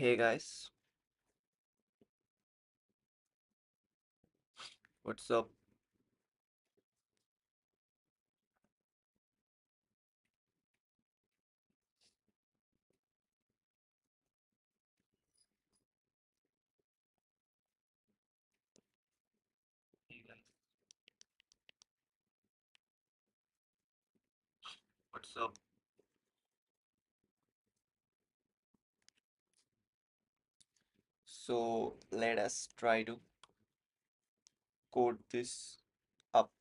Hey guys, what's up? Hey guys, what's up? So let us try to code this up.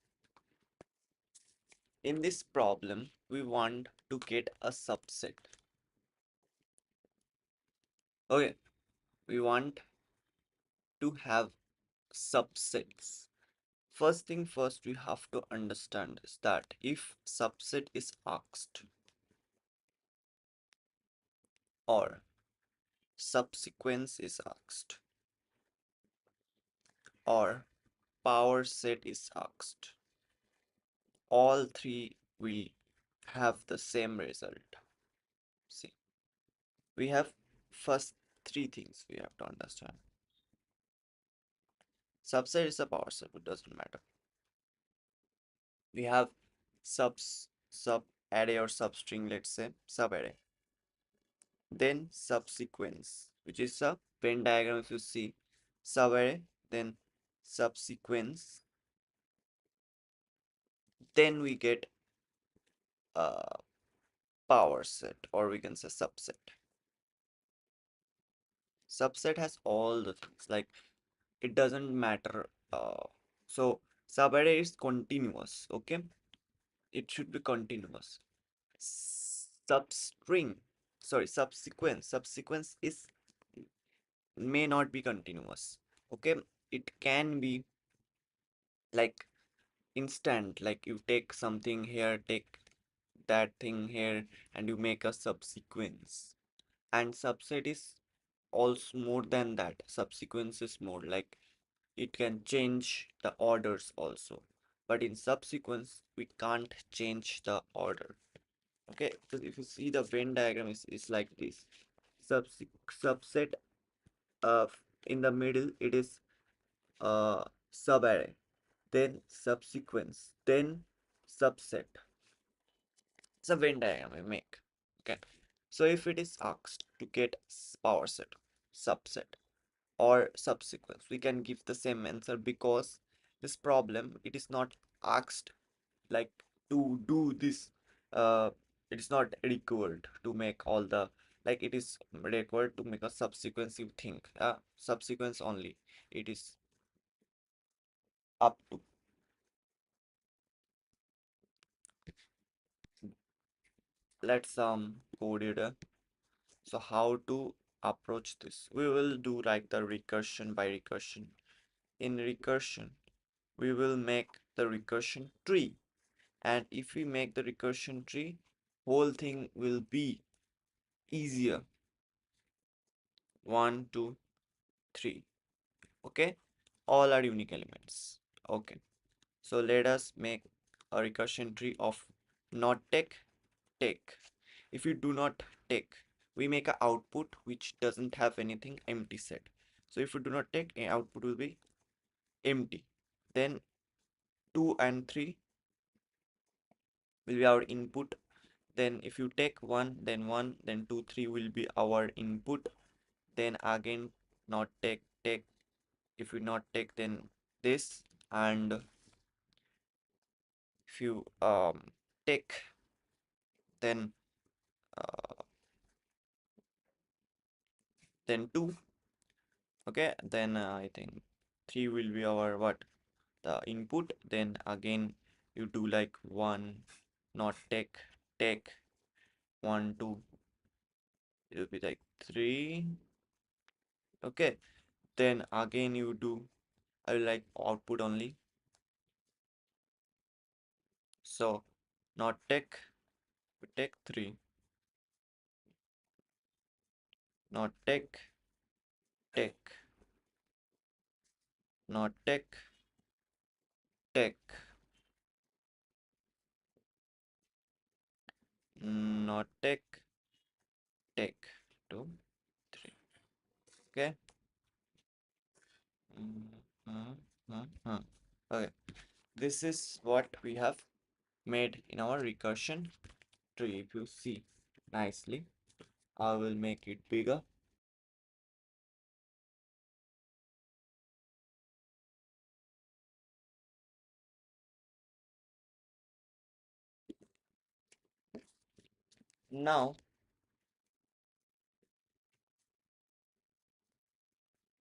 In this problem, we want to get a subset. Okay, we want to have subsets. First thing first, we have to understand is that if subset is asked or subsequence is asked or power set is asked, all three will have the same result. See, we have first three things we have to understand. Subset is a power set, it doesn't matter. We have sub array or substring, let's say sub array. Then subsequence, which is a Venn diagram. If you see sub array, then subsequence, then we get a power set, or we can say subset. Subset has all the things, like it doesn't matter. So subarray is continuous, okay? It should be continuous. Substring, sorry, subsequence is may not be continuous, okay? It can be like instant, like you take something here, take that thing here, and you make a subsequence. And subset is also more than that. Subsequence is more like it can change the orders also, but in subsequence we can't change the order. Okay, because if you see the Venn diagram is like this. Subset of in the middle it is subarray, then subsequence, then subset. It's a Venn diagram we make. Okay, so if it is asked to get power set, subset, or subsequence, we can give the same answer, because this problem it is not asked like to do this. It is not required to make all the, like it is required to make a subsequence. You think subsequence only it is up to. Let's code it. So how to approach this? We will do like the recursion by recursion. In recursion we will make the recursion tree, and if we make the recursion tree, whole thing will be easier. 1 2 3, okay, all are unique elements. Okay, so let us make a recursion tree of not take. If you do not take, we make an output which doesn't have anything, empty set. So if you do not take, a output will be empty. Then 2 and 3 will be our input. Then if you take 1, then 1, then 2 3 will be our input. Then again not take. If you not take, then this. And if you take, then uh, then 2. Okay, then I think 3 will be our what, the input. Then again you do like 1 not take 1 2, it will be like 3. Okay, then again you do, I will like output only. So not take, we take 3, not take, not take, not take 2 3. Okay. Mm, mm, Okay. This is what we have made in our recursion tree. If you see nicely, I will make it bigger. Now,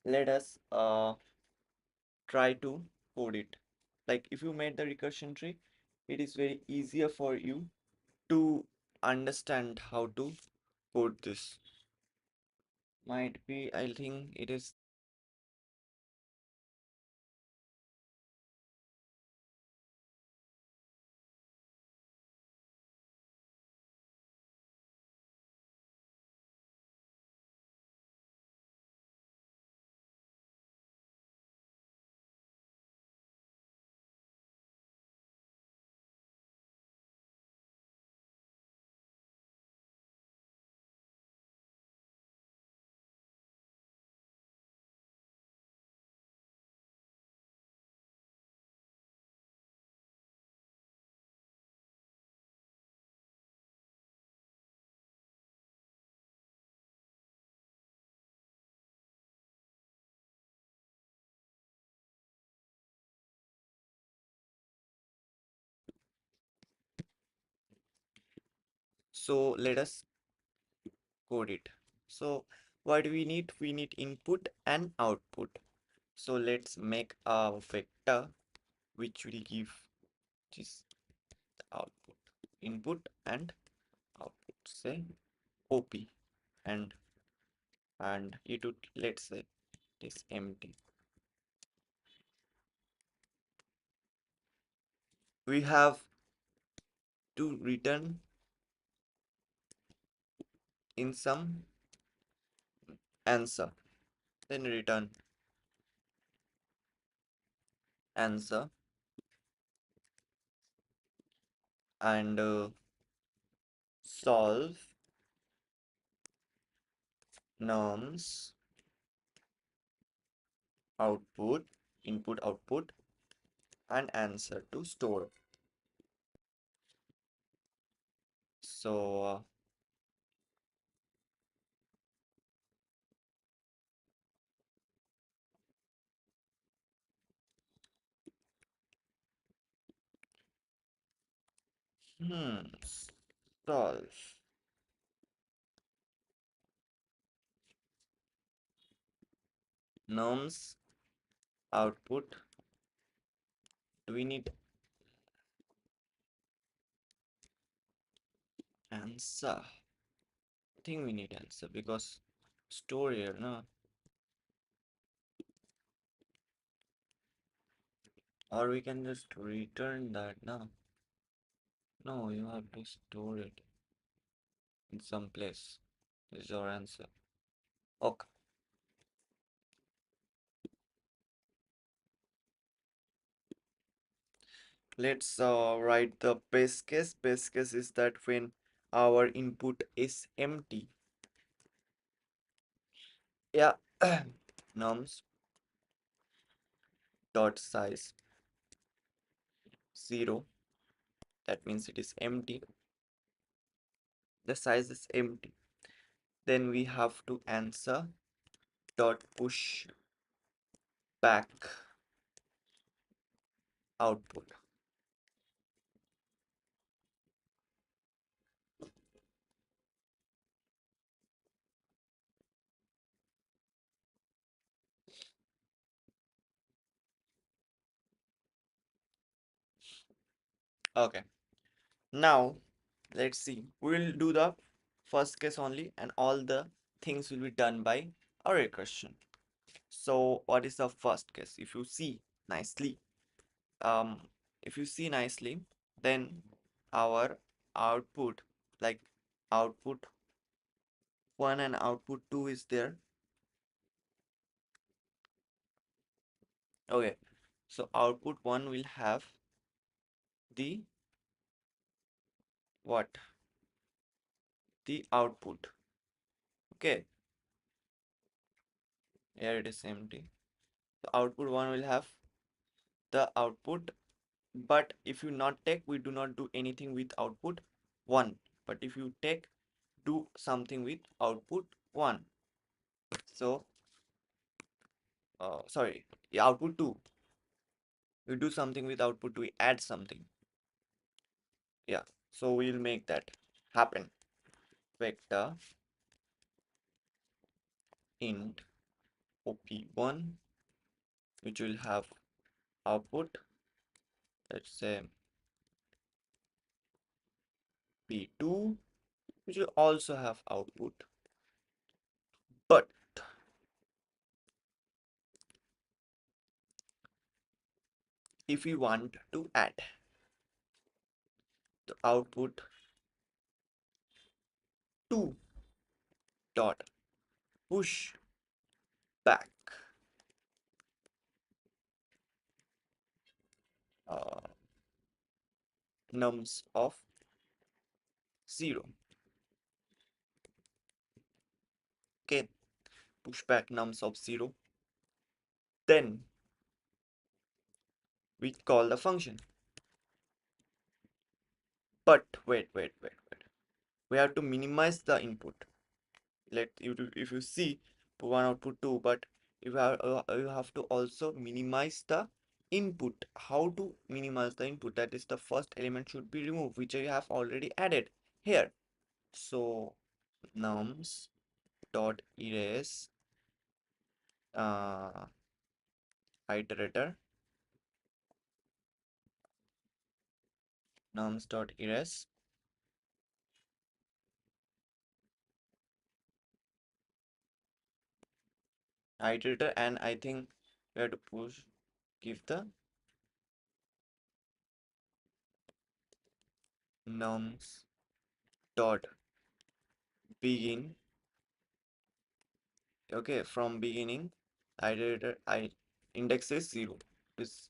let us try to code it. Like if you made the recursion tree, it is very easier for you to understand how to code this. Might be, I think it is. So let us code it. So what do we need? We need input and output. So let's make a vector which will give this the output, input and output. Say OP and it would, let's say it is empty. We have to return in some answer. Then return answer and solve norms output, input output and answer to store. So solve norms output. Do we need answer? I think we need answer because store here, no? Or we can just return that, no? No, you have to store it in some place. This is our answer. Okay. Let's write the base case. Base case is that when our input is empty. Yeah. Norms dot size 0. That means it is empty. The size is empty. Then we have to answer dot push back output. Okay. Now let's see. We'll do the first case only and all the things will be done by our recursion. So what is the first case? If you see nicely, um, if you see nicely, then our output, like output 1 and output 2 is there. Okay, so output 1 will have the what? The output. Okay, Here it is empty. The output 1 will have the output, but if you not take, we do not do anything with output 1. But if you take, do something with output 1. So sorry, yeah, output 2. We do something with output 2, we add something. Yeah, so we'll make that happen. Vector int op1, which will have output, let's say p2, which will also have output. But if we want to add the output 2 dot push back uh, nums of 0. Okay, push back nums of 0. Then we call the function. But wait. We have to minimize the input. If you see one output 2, but you have to also minimize the input. How to minimize the input? That is, the first element should be removed, which I have already added here. So nums dot erase iterator, nums dot erase iterator, and I think we have to give the nums dot begin. Okay, from beginning iterator I index is 0. This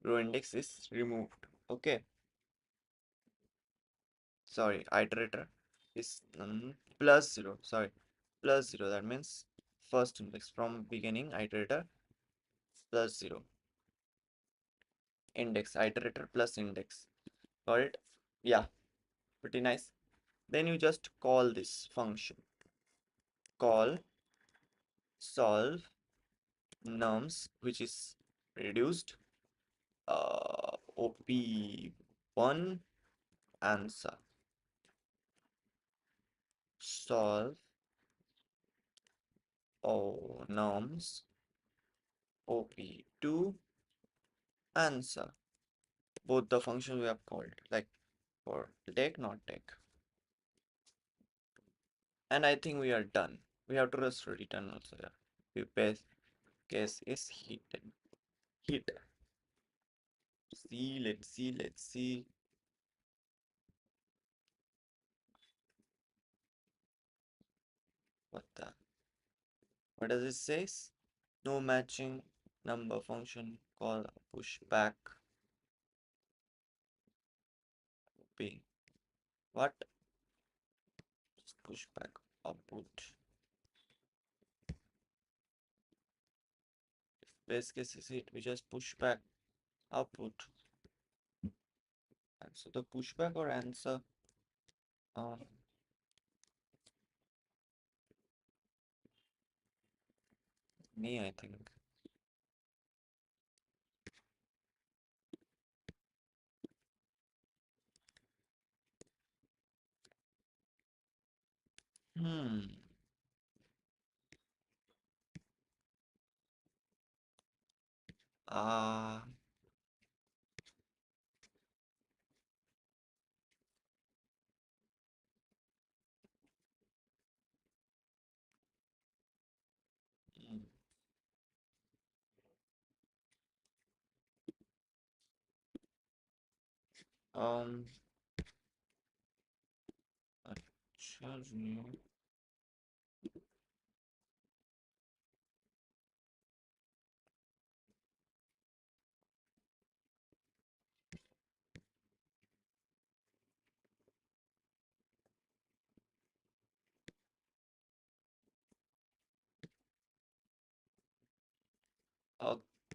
row index is removed. Okay, sorry, iterator is plus 0. Sorry, plus 0. That means first index from beginning iterator plus 0. Index iterator plus index. Got it? Yeah, pretty nice. Then you just call this function. Call solve nums, which is reduced op1 answer. Solve nums op2 answer. Both the functions we have called, like for take, not take. And I think we are done. We have to just return also. Yeah. The base case is hidden. Hit. Let's see. What does it say? No matching number function call push back p. What? Just push back output. If base case is hit, we just push back output. And so the pushback or answer um, me, I think. Hmm. Uh, hmm. um, actually,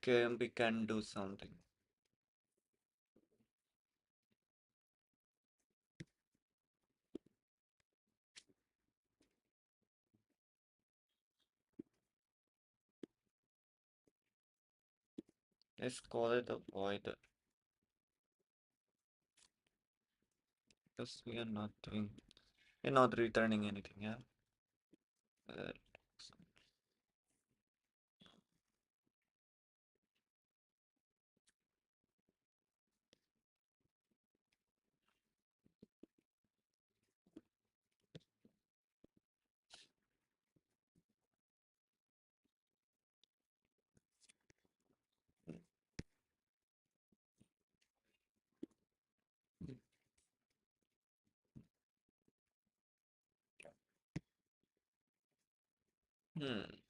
Okay, we can do something. Let's call it a void because we're not returning anything, yeah? Uh, hmm.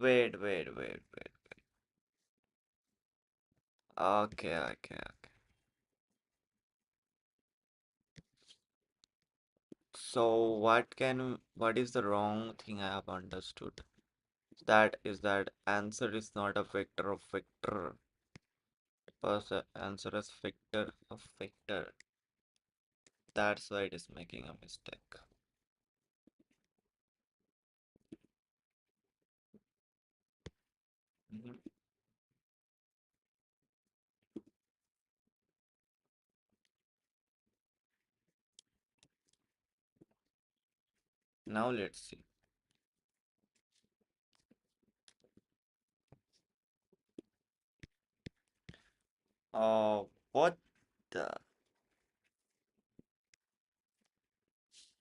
Wait. Okay. So what is the wrong thing I have understood? That is that answer is not a vector of vector, because the answer is vector of vector. That's why it is making a mistake. Mhm. Now let's see. What the?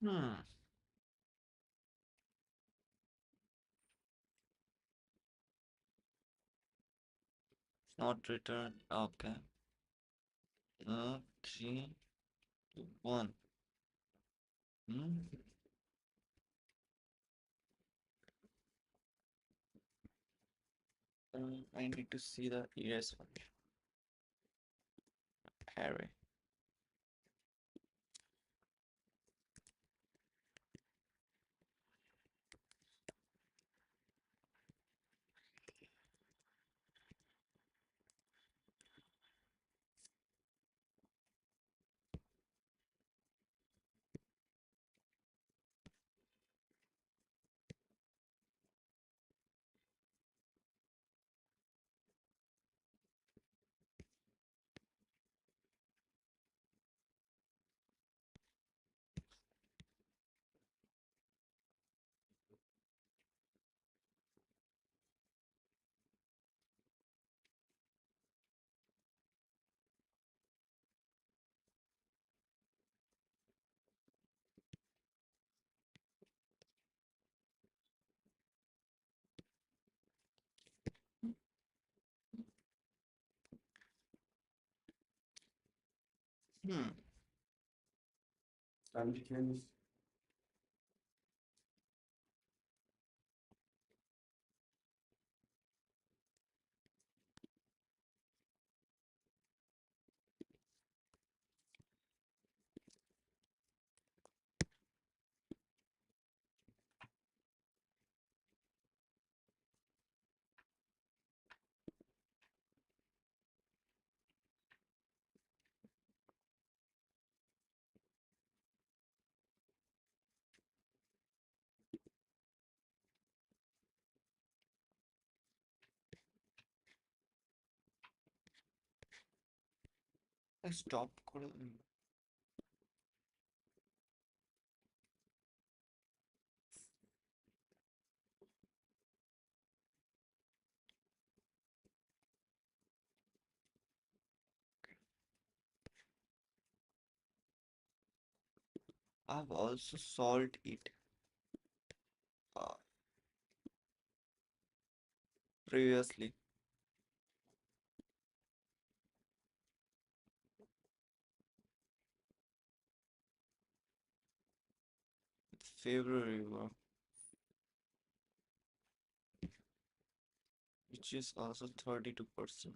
Hmm. Not return. Okay. 3, 2, 1. Hmm. I need to see the erase function. Array. Hmm. I stopped calling. I've also solved it uh, previously. February. which is also 32%.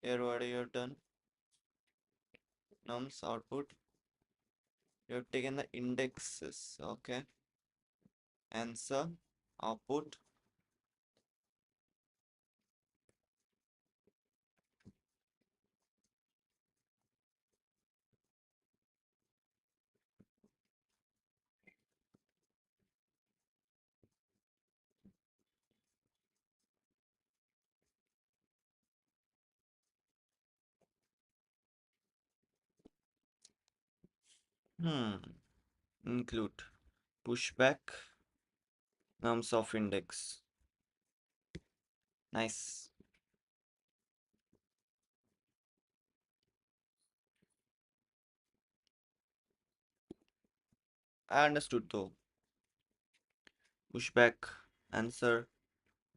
Here what you have done, nums output, you have taken the indexes, okay, answer, output. Hmm, include pushback, nums of index. Nice. I understood though. Pushback answer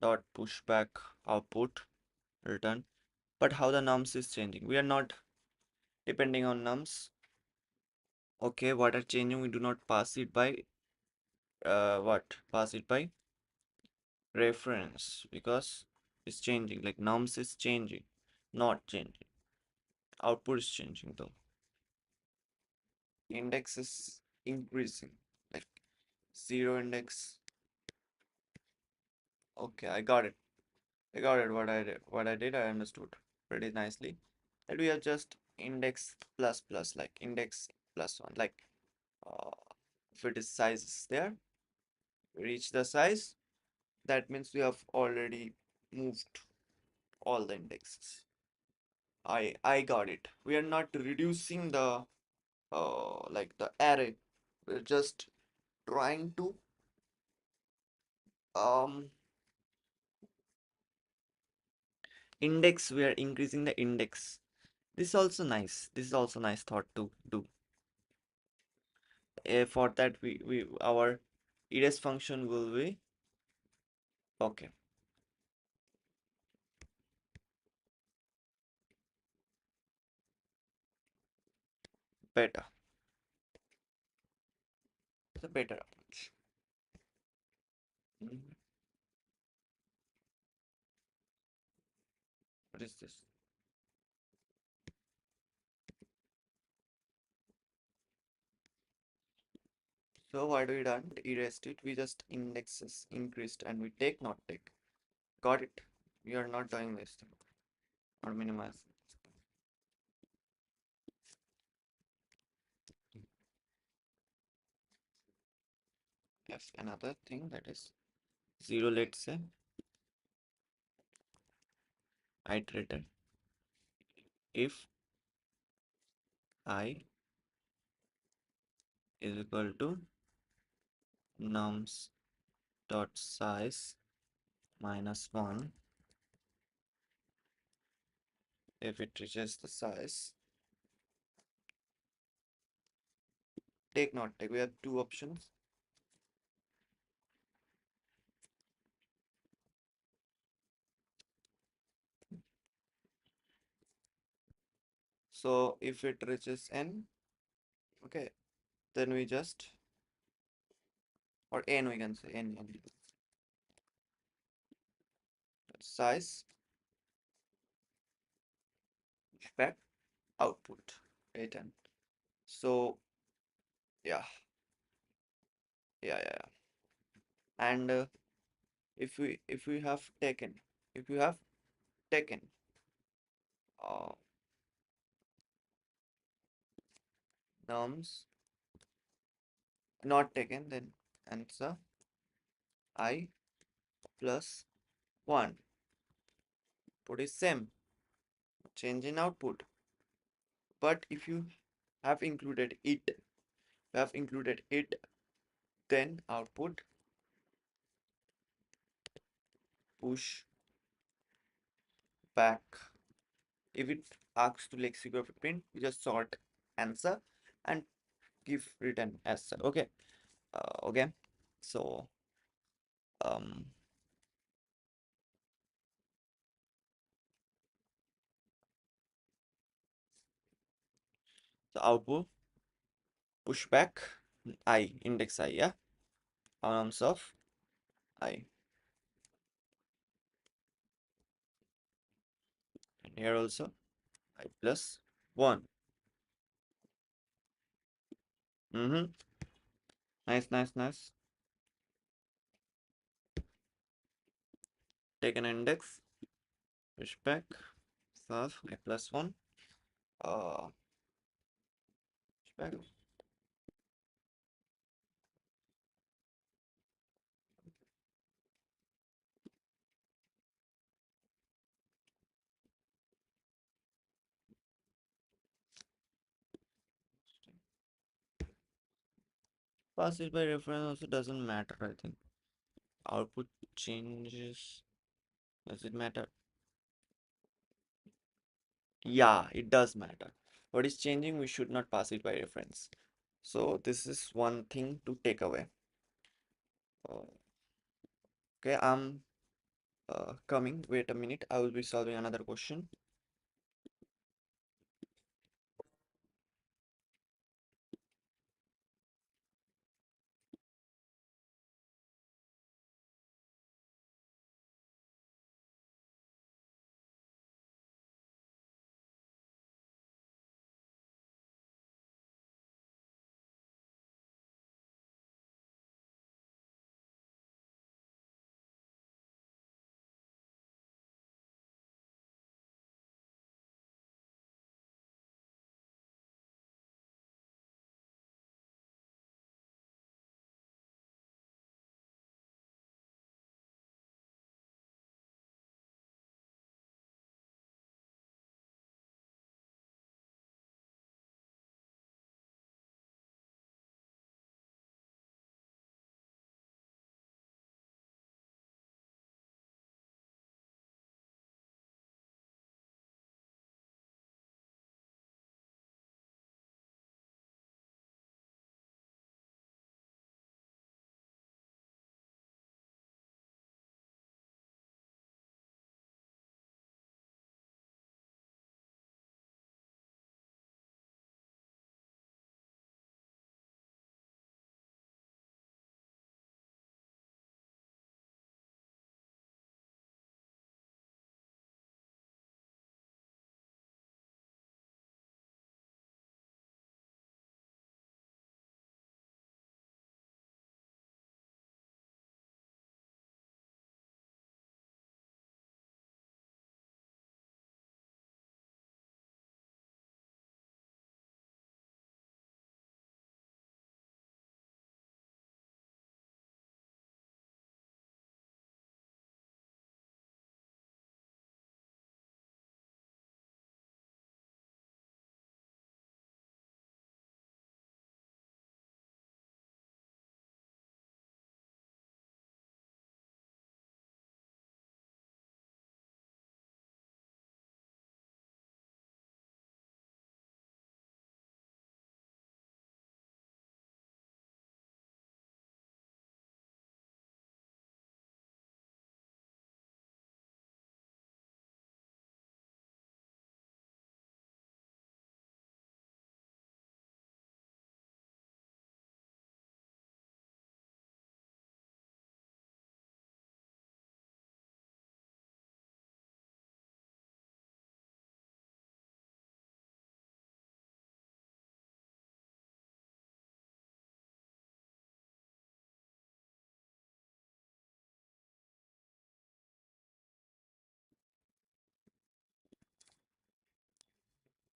dot pushback output return. But how the nums is changing? We are not depending on nums. Okay, what are changing? We do not pass it by what? Pass it by reference because it's changing. Like nums is changing, not changing. Output is changing though. Index is increasing. Like zero index. Okay, I got it. I got it. What I did, I understood pretty nicely. That we have just index plus plus, like index plus one. Like uh, if it is size is there, reach the size, that means we have already moved all the indexes. I got it. We are not reducing the like the array. We're just trying to um index. We are increasing the index. This is also nice. This is also nice thought to do. For that we our erase function will be okay. Better. It's a better approach. Mhm. What is this? So what we done? Erased it. We just indexes increased and we take not take. Got it. We are not doing this thing or minimize. Yes, another thing that is zero. Let's say iterated if I is equal to nums dot size minus one. If it reaches the size, take not take. We have two options. So if it reaches n, okay, then we just or n, we can say n size spec output 8n. So yeah, yeah. And if we have taken if you have taken uh, nums not taken, then answer I plus 1 put is same, change in output. But if you have included it, then output push back. If it asks to lexicographic print, you just sort answer and give return as such. Okay. Okay. So um the output pushback I index I, yeah, arms of I. Here also I plus 1. Mm-hmm. Nice, nice, nice. Take an index, push back, solve I plus 1. Push back. Pass it by reference also doesn't matter, I think. Output changes. Does it matter? Yeah, it does matter. What is changing, we should not pass it by reference. So this is one thing to take away. Uh, okay, I'm coming. Wait a minute. I will be solving another question.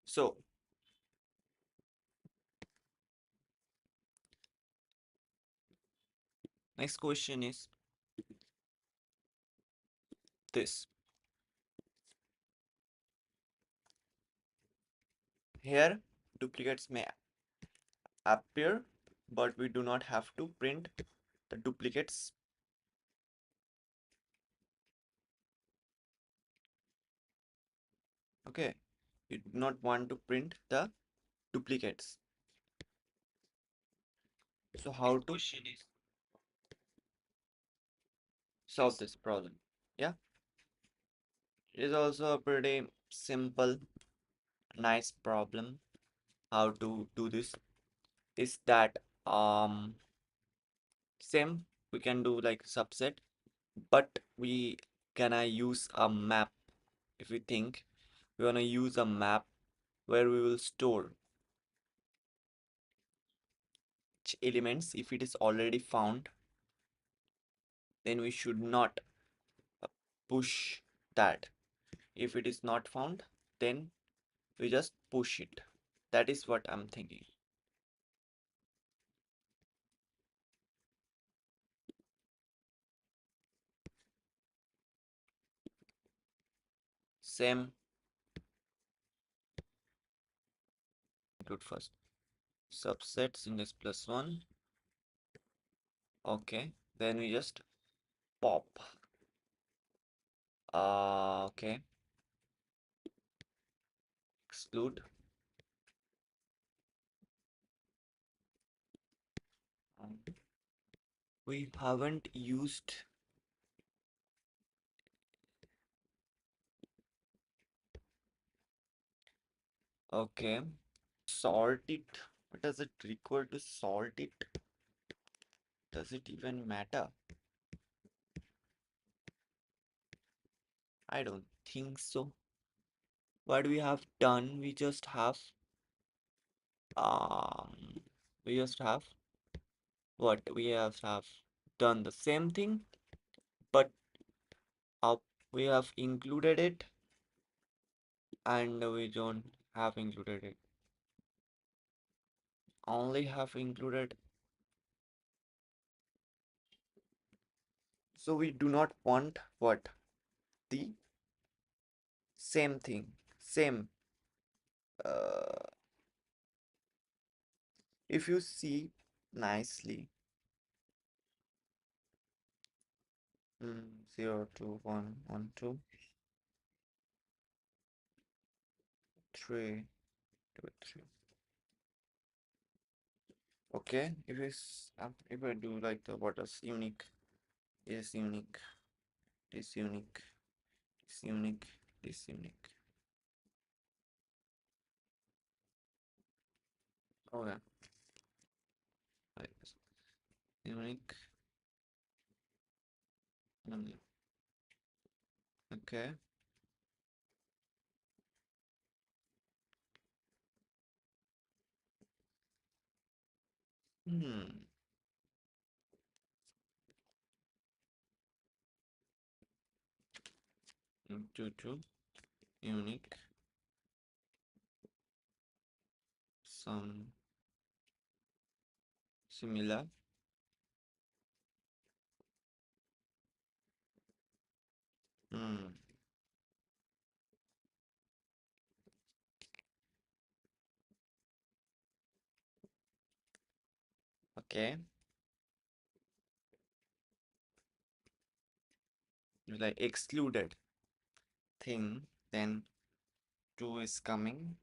So next question is this. Here duplicates may appear, but we do not have to print the duplicates. Okay, you do not want to print the duplicates. So how to solve this problem? Yeah, it is also a pretty simple, nice problem. How to do this is that same we can do like subset, but we can I use a map if we think We want to use a map where we will store elements. If it is already found, then we should not push that. If it is not found, then we just push it. That is what I'm thinking. Same, include first. Subsets index plus 1. Okay, then we just pop. Okay, exclude. We haven't used. Okay, sort it. What does it require to sort it? Does it even matter? I don't think so. What we have done, um we just have what we have done the same thing, but up we have included it and we don't have included it. Only have included. So we do not want what? The same thing. Same. Uh, if you see nicely, 0, 2, 1, 1, 2, 3, 2, 3. Okay, if I do like the what is unique, is unique, this unique, this unique, this unique. Okay, like this. Unique. Okay. Hmm. 2, 2, unique, some similar. Hmm. Okay. Like excluded thing, then 2 is coming,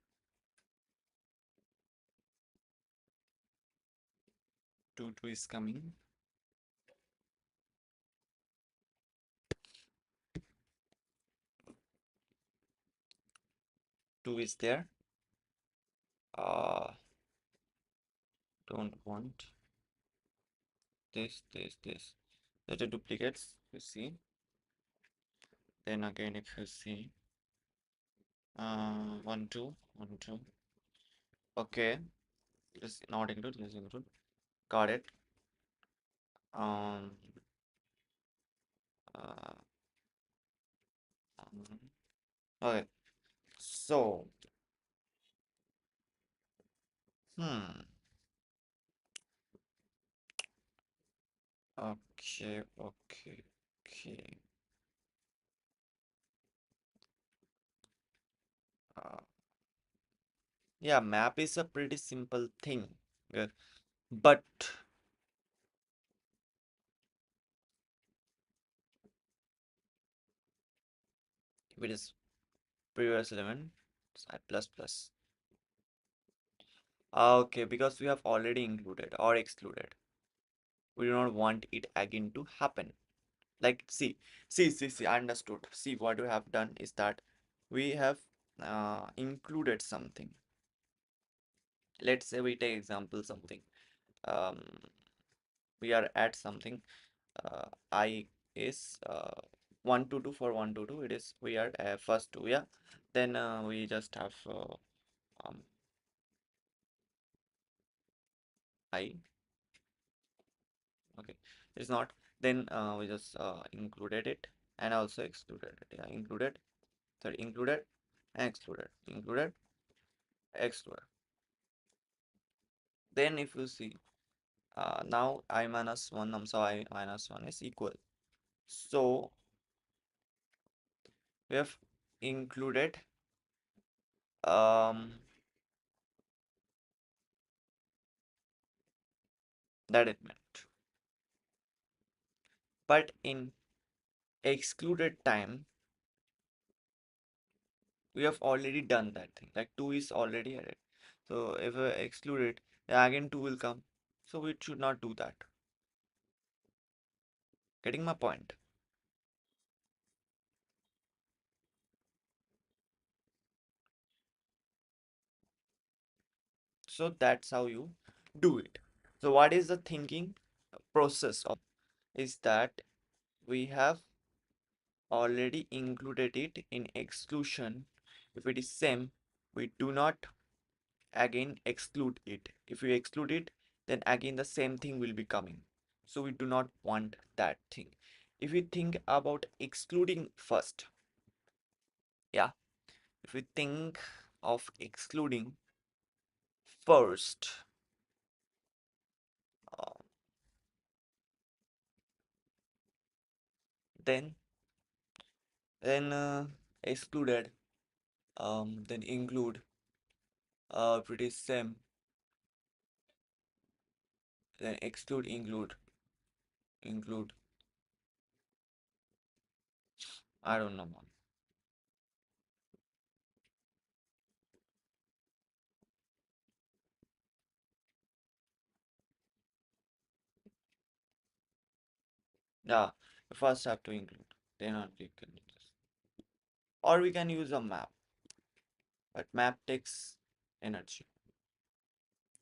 2 is coming. Two is there. Uh, don't want this. That are duplicates, you see. Then again, if you see, 1, 2, 1, 2. Okay, this not include, this include. Got it. Um, uh, okay. So, hmm. Okay, okay, okay. Uh, yeah, map is a pretty simple thing. But if it is previous element, side plus plus. Okay, because we have already included or excluded. We do not want it again to happen. Like, see, understood. See, what we have done is that we have included something. Let's say we take example something. Um, we are at something. I is 1 to 2 for 1 to 2. It is we are first two. Yeah. Then we just have um, I. Okay, it's not. Then we just included it and also excluded it. Yeah, included, sorry, included and excluded, excluded. Then if you see, now I minus 1, so I minus 1 is equal. So we have included um that it meant. But in excluded time, we have already done that thing. Like 2 is already added. So if we exclude it, then again 2 will come. So we should not do that. Getting my point? So that's how you do it. So what is the thinking process of is that we have already included it in exclusion. If it is same, we do not again exclude it. If we exclude it, then again the same thing will be coming. So we do not want that thing. If we think about excluding first, yeah, if we think of excluding first, uh, then excluded, then include, if it is same, then exclude, include. I don't know, man. Yeah, we first have to include, then only we can do this. Or we can use a map, but map takes energy.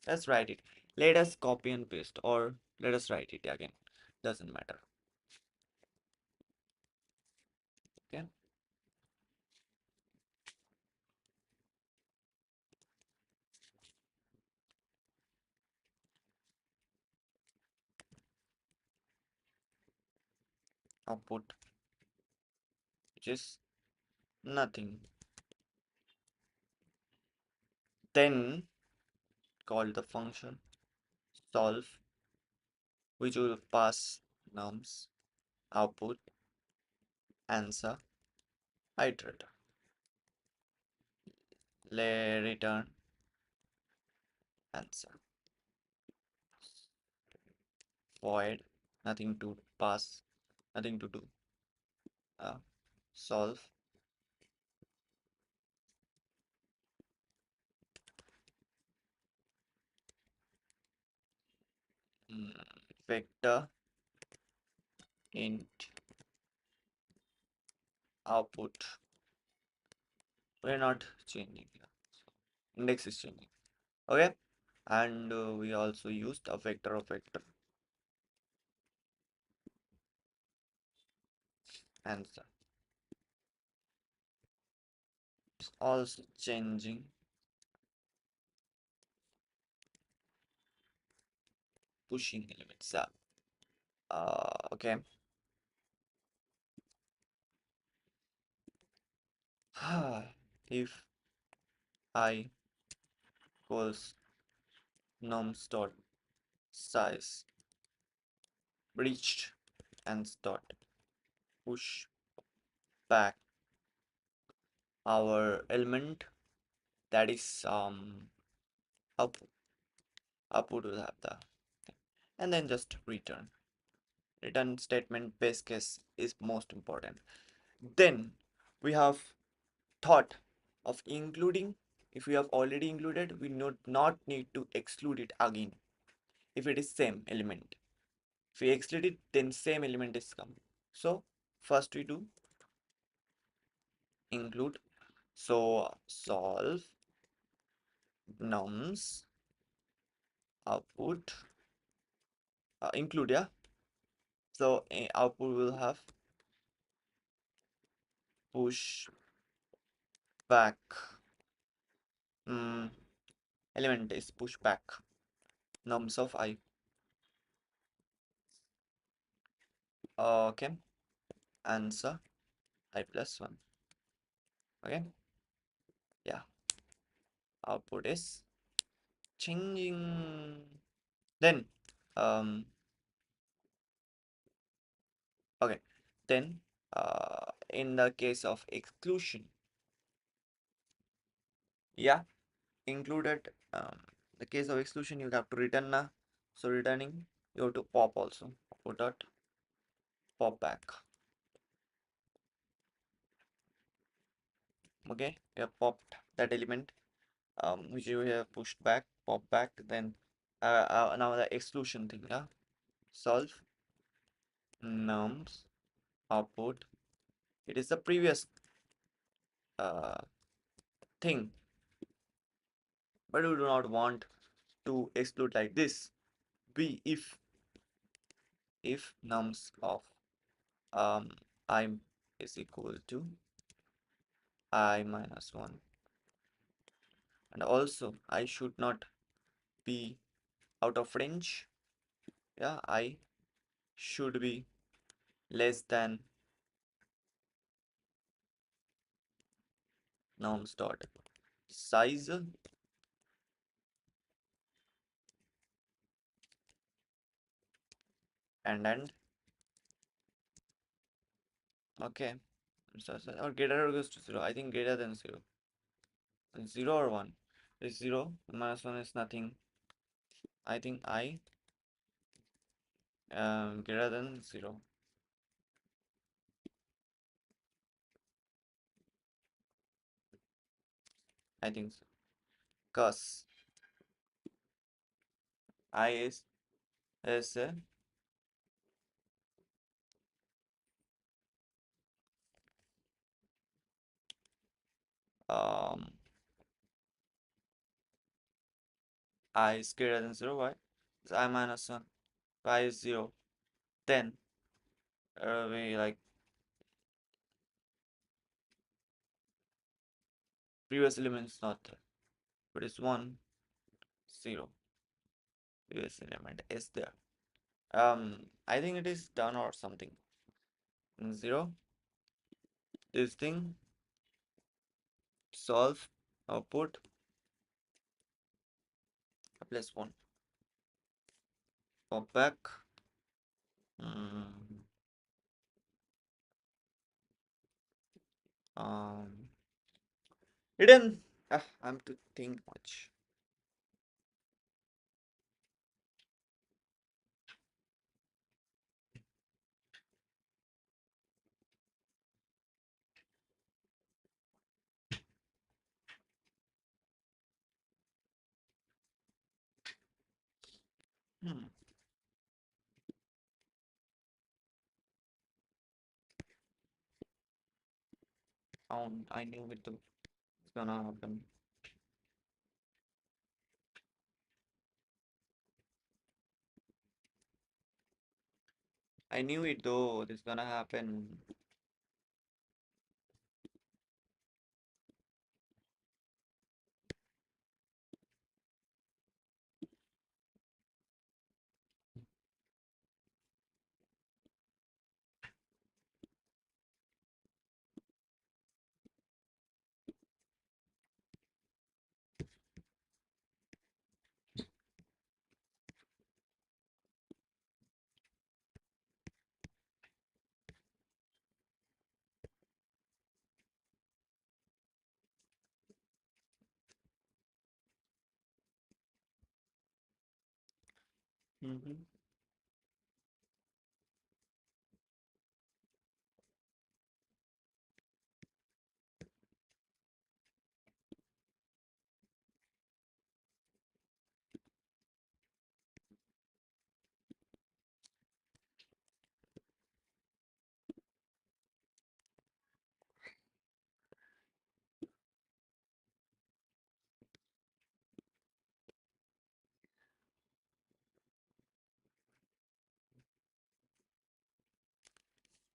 Let's write it. Let us copy and paste, or let us write it again. Doesn't matter. Okay. Output, which is nothing. Then call the function solve, which will pass nums, output, answer, iterator. Return answer. Void, nothing to pass, nothing to do. Solve, vector int output. We're not changing here. So index is changing. Okay. And we also used a vector of vector answer. It's also changing. Pushing elements up. Okay. If I equals nums dot size breached and dot push back our element, that is output. Output will have the thing. And then just return. Return statement base case is most important. Then we have thought of including. If we have already included, we not need to exclude it again if it is same element. If we exclude it, then same element is come. So first we do include. So solve nums output, include, yeah. So output will have push back. Mm, element is push back. Nums of I. Okay. Answer I plus 1. Okay. Yeah. Output is changing. Then, um, okay. Then, in the case of exclusion, yeah, included the case of exclusion, you have to return na. So returning, you have to pop also. Put dot pop back. Okay, you have popped that element which you have pushed back, pop back. Then now the exclusion thing, yeah. Solve nums output. It is the previous uh, thing, but we do not want to exclude like this. B if nums of um I is equal to I minus 1, and also I should not be out of range. Yeah, I should be less than nums dot size, and okay. Or greater or goes to 0. I think greater than 0. 0 or 1 is 0. Minus 1 is nothing. I think I greater than 0. I think so. Cause I is um I is greater than 0. Why? It's I minus 1. I is 0. Then we like previous elements not there. But it's 1 0. Previous element is there. I think it is done or something. 0. This thing solve output plus 1. Pop back. Mm, um, hidden. I'm to think much. Hmm. I knew it was gonna happen. I knew it though. This gonna happen. Mm-hmm.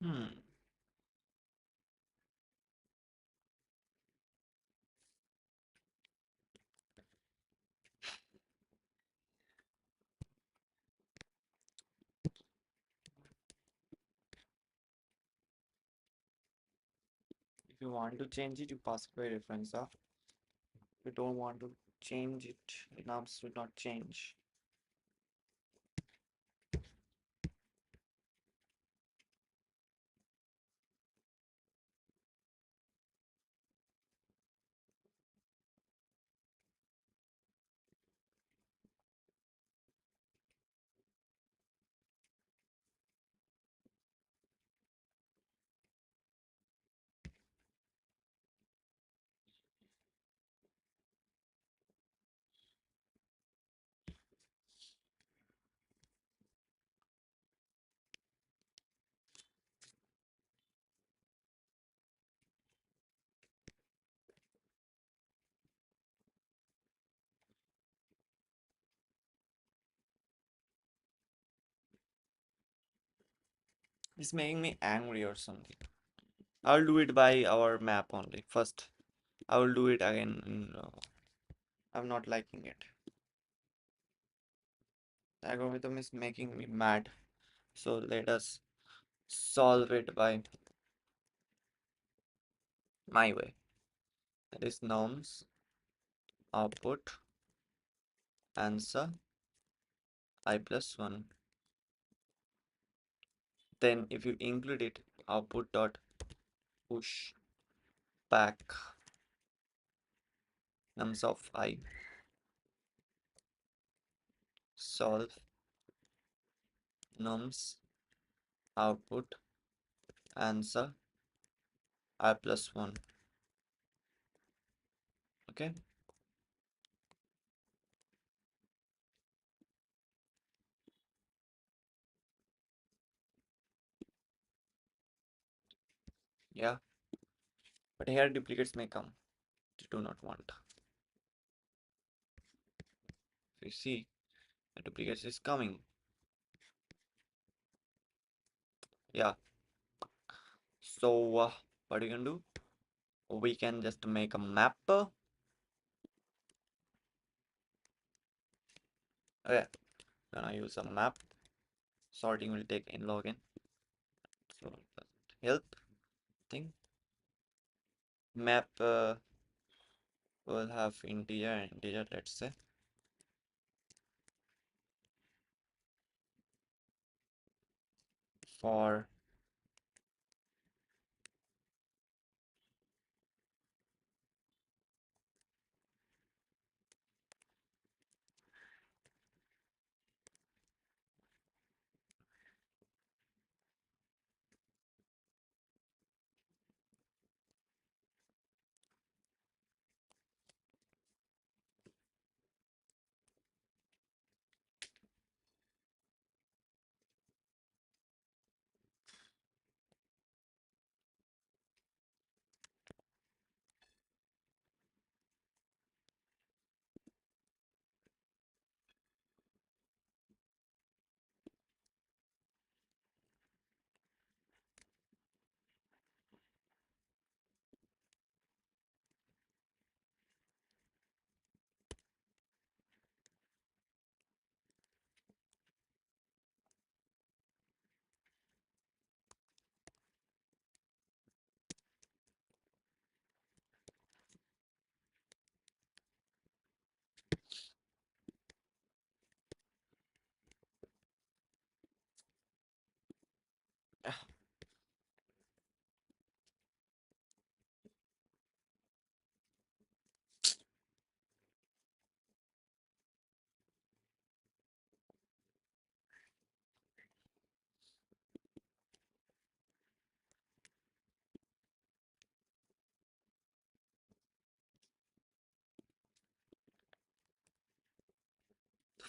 Hmm. you want to change it, you pass it by reference. If you don't want to change it, enums will not change. It's making me angry or something. I'll do it by our map only. First, I will do it again. I'm not liking it. Algorithm is making me mad. So let us solve it by my way. That is norms, output, answer, I plus 1. Then if you include it, output dot push back nums of I, solve nums, output, answer, I plus 1. Okay. Yeah. But here duplicates may come. You do not want. So you see, the duplicates is coming. Yeah. So what you can do? We can just make a map. Okay. Gonna use a map. Sorting will take in login. So doesn't help thing. Map will have integer, let's say. For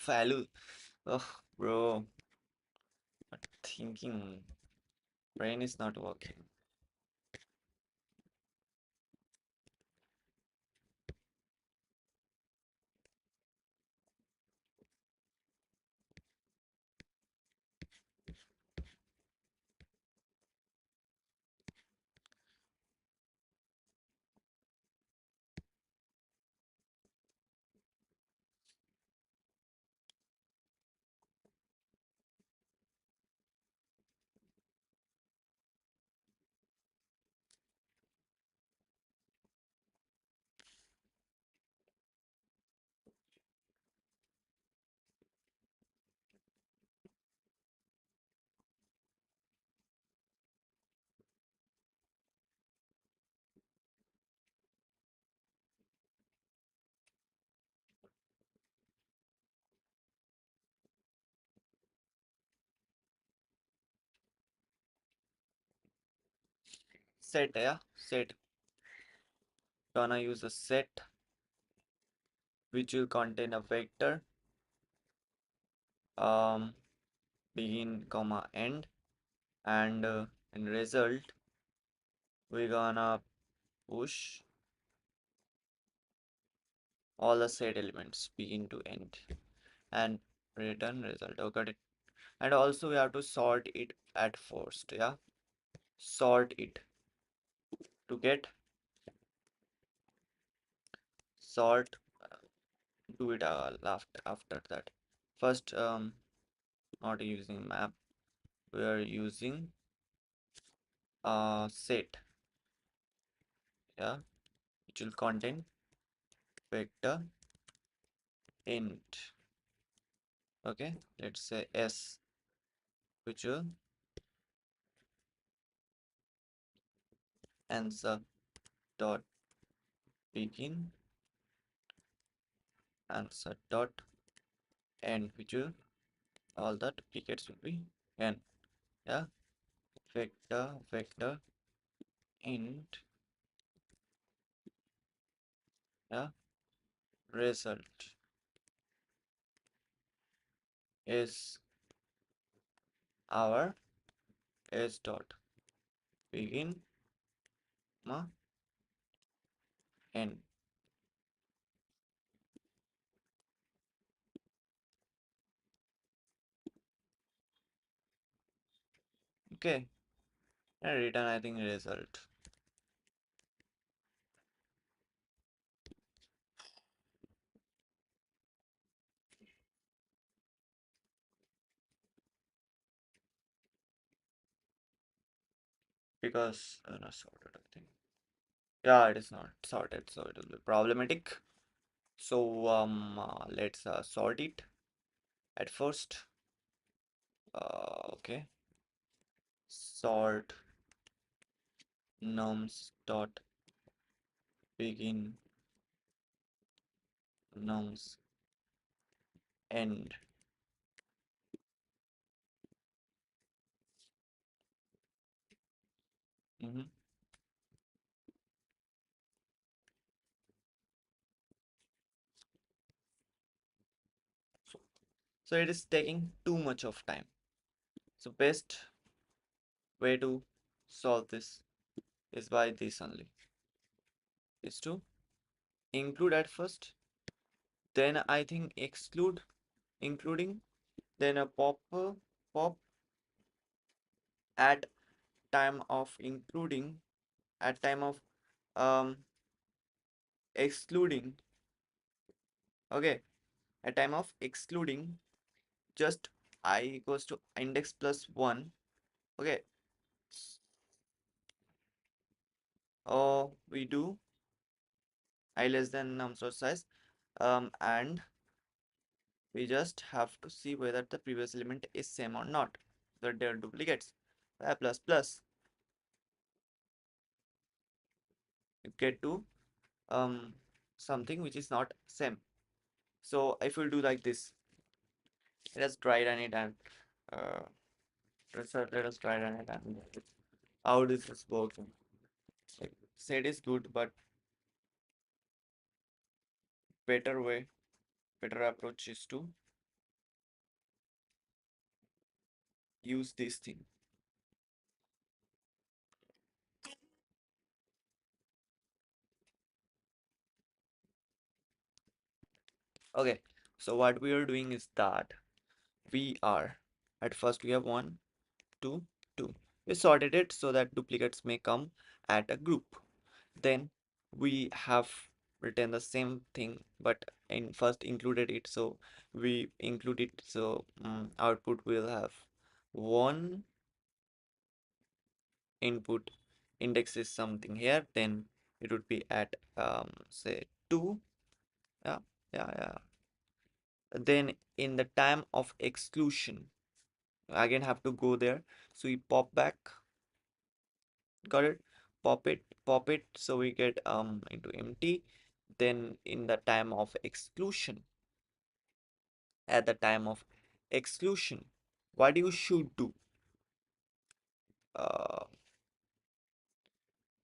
value. Oh, bro, thinking brain is not working. set, yeah, set. Gonna use a set which will contain a vector um begin comma end, and in result we're gonna push all the set elements begin to end and return result. Okay, got it. And also we have to sort it at first, yeah, sort it to get sort, do it after that. First, not using map, we are using set, yeah, which will contain vector int. Okay, let's say s, which will answer dot begin, answer dot end, which will all the duplicates will be n, yeah, vector int, yeah, result is our s dot begin ma end. Okay, and return I think result, because not sorted I think. Yeah, it is not sorted, so it will be problematic. So let's sort it at first. Okay, sort nums dot begin nums end. Mhm. So, so it is taking too much of time. So best way to solve this is by this only, is to include at first, then I think exclude, including, then a pop at time of including, at time of um excluding. Okay, at time of excluding, just I equals to index plus 1. Okay, we do I less than nums dot size, and we just have to see whether the previous element is same or not, that they are duplicates. Plus plus, you get to something which is not same. So if we do like this, let us try run it and uh, let us try run it and how this is working. Like, set is good, but better way, better approach is to use this thing. Okay, so what we are doing is that we are, at first we have 1 2 2, we sorted it so that duplicates may come at a group. Then we have written the same thing but in first included it, so we include it, so output will have 1 input, index is something here, then it would be at say 2, yeah, yeah. Then in the time of exclusion, again have to go there, so we pop back, got it, pop it so we get into empty. Then in the time of exclusion, at the time of exclusion, what you should do, uh,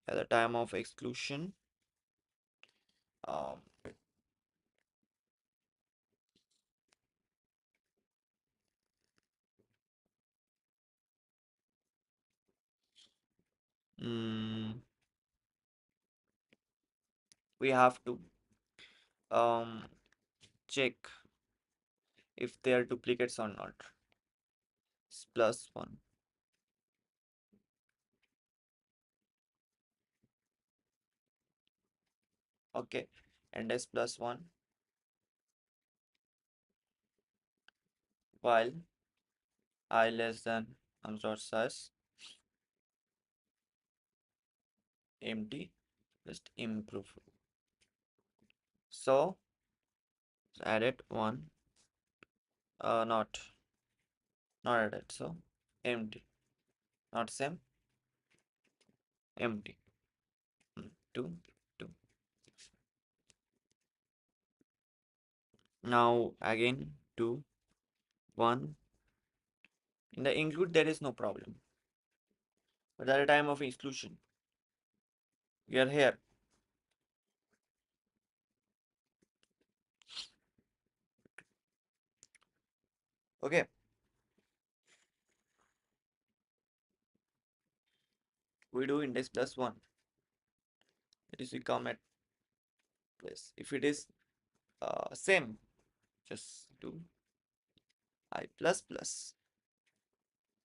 at the time of exclusion. Um, mm, we have to um, check if they are duplicates or not. It's plus 1. Okay, and s plus 1 while I less than dot size empty, just improve. So add it 1, not added, so empty, not same, empty. 2, 2. Now again 2, 1. In the include there is no problem, but at the time of exclusion we are here. Okay, we do index plus 1. That is we come at place. If it is same, just do I plus plus.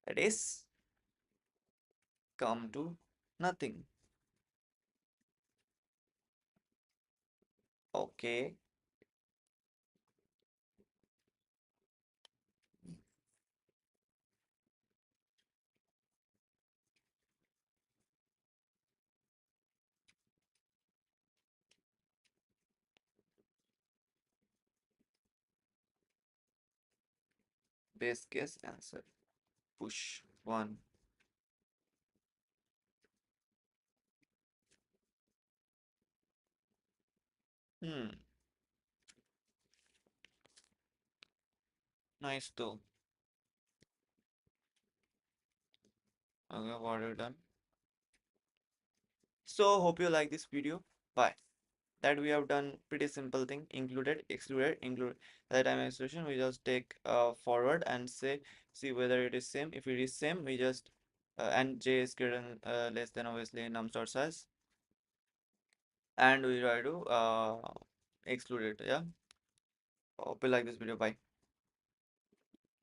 That is come to nothing. Okay, base case answer. Push 1. Hmm, nice though. Okay, what have you done? So hope you like this video. Bye. That we have done pretty simple thing, included, excluded, include. At the time of exclusion we just take forward and say, see whether it is same. If it is same we just and j is greater than less than obviously num dot size, and we try to exclude it. Yeah, hope you like this video. Bye.